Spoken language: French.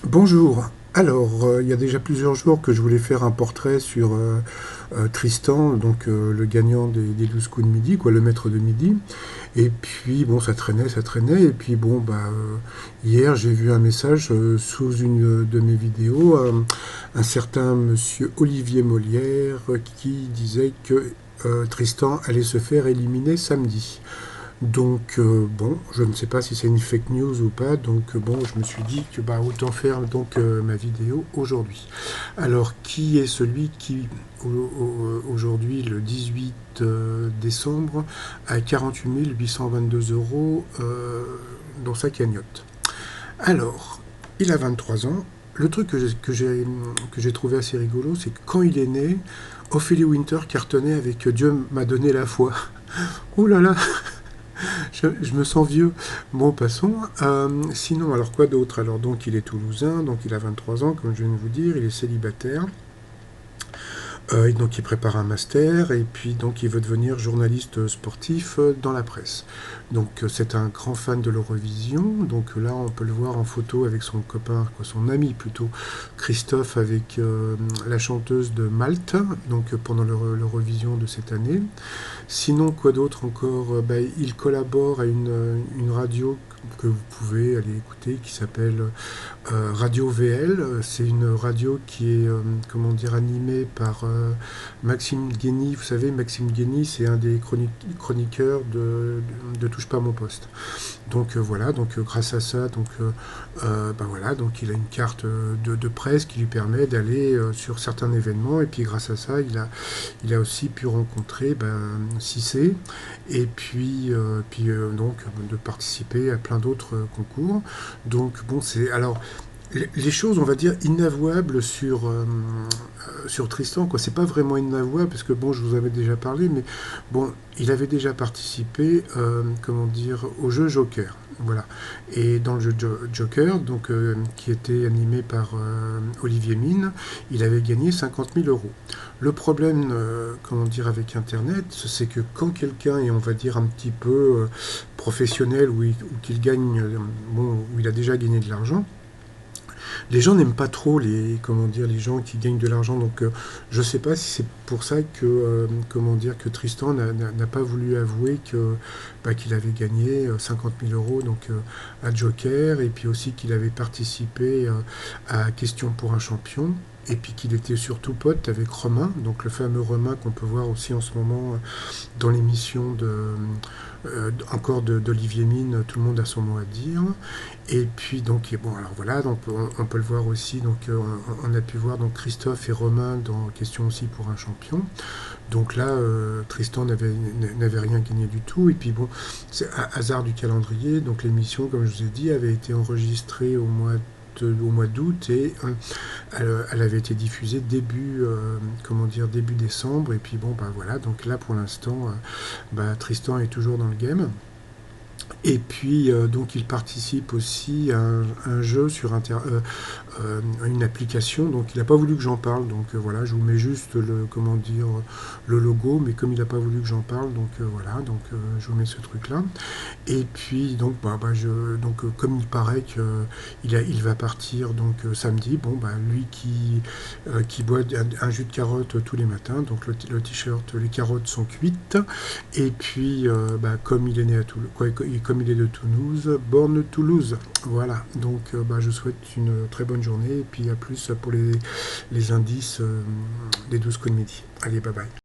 Bonjour. Alors, il y a déjà plusieurs jours que je voulais faire un portrait sur Tristan, donc le gagnant des 12 coups de midi, quoi, le maître de midi. Et puis, bon, ça traînait. Et puis, bon, hier, j'ai vu un message sous une de mes vidéos, un certain monsieur Olivier Molière qui disait que Tristan allait se faire éliminer samedi. Donc bon, je ne sais pas si c'est une fake news ou pas, donc bon, je me suis dit que autant faire donc ma vidéo aujourd'hui. Alors qui est celui qui aujourd'hui le 18 décembre a 48 822 euros dans sa cagnotte? Alors, il a 23 ans. Le truc que j'ai trouvé assez rigolo, c'est que quand il est né, Ophélie Winter cartonnait avec Dieu m'a donné la foi. Oh là là, je me sens vieux. Bon, passons. Sinon, alors quoi d'autre? Alors, donc, il est toulousain, donc il a 23 ans, comme je viens de vous dire, il est célibataire. Et donc il prépare un master et puis donc il veut devenir journaliste sportif dans la presse. Donc c'est un grand fan de l'Eurovision. Donc là on peut le voir en photo avec son copain, quoi, son ami plutôt, Christophe avec la chanteuse de Malte, donc pendant l'Eurovision de cette année. Sinon quoi d'autre encore? Il collabore à une radio que vous pouvez aller écouter qui s'appelle Radio VL. C'est une radio qui est comment dire animée par Maxime Guény. Vous savez, Maxime Guény, c'est un des chroniqueurs de Touche pas à mon poste. Donc voilà, donc grâce à ça, voilà, donc il a une carte de presse qui lui permet d'aller sur certains événements. Et puis grâce à ça, il a aussi pu rencontrer Cissé et puis donc de participer à plein d'autres concours. Donc bon, c'est alors les choses, on va dire, inavouables sur Tristan, quoi. C'est pas vraiment inavouable, parce que bon, je vous avais déjà parlé, mais bon, il avait déjà participé, comment dire, au jeu Joker. Voilà. Et dans le jeu Joker, donc, qui était animé par Olivier Mine, il avait gagné 50 000 euros. Le problème, comment dire, avec Internet, c'est que quand quelqu'un est, on va dire, un petit peu professionnel, ou qu'il gagne, bon, où il a déjà gagné de l'argent, les gens n'aiment pas trop comment dire, les gens qui gagnent de l'argent. Donc, je ne sais pas si c'est pour ça que, comment dire, que Tristan n'a pas voulu avouer qu'il avait gagné 50 000 euros donc, à Joker, et puis aussi qu'il avait participé à Question pour un champion. Et puis qu'il était surtout pote avec Romain, donc le fameux Romain qu'on peut voir aussi en ce moment dans l'émission encore d'Olivier Mine, Tout le monde a son mot à dire. Et puis donc bon, alors voilà, donc on peut le voir aussi, donc on a pu voir donc Christophe et Romain dans Question aussi pour un champion. Donc là, Tristan n'avait rien gagné du tout. Et puis bon, c'est hasard du calendrier. Donc l'émission, comme je vous ai dit, avait été enregistrée au mois d'août, et elle avait été diffusée comment dire, début décembre. Et puis bon, voilà, donc là pour l'instant, Tristan est toujours dans le game. Et puis, donc, il participe aussi à un jeu sur une application. Donc, il n'a pas voulu que j'en parle. Donc, voilà, je vous mets juste comment dire, le logo. Mais comme il n'a pas voulu que j'en parle, donc voilà, donc je vous mets ce truc-là. Et puis, donc, comme il paraît qu'il va partir donc samedi, bon, lui qui boit un jus de carotte tous les matins. Donc, le t-shirt, les carottes sont cuites. Et puis, comme il est né à Toulouse, comme il est de Toulouse, born Toulouse. Voilà, donc je souhaite une très bonne journée, et puis à plus pour les indices des 12 coups de midi. Allez, bye bye.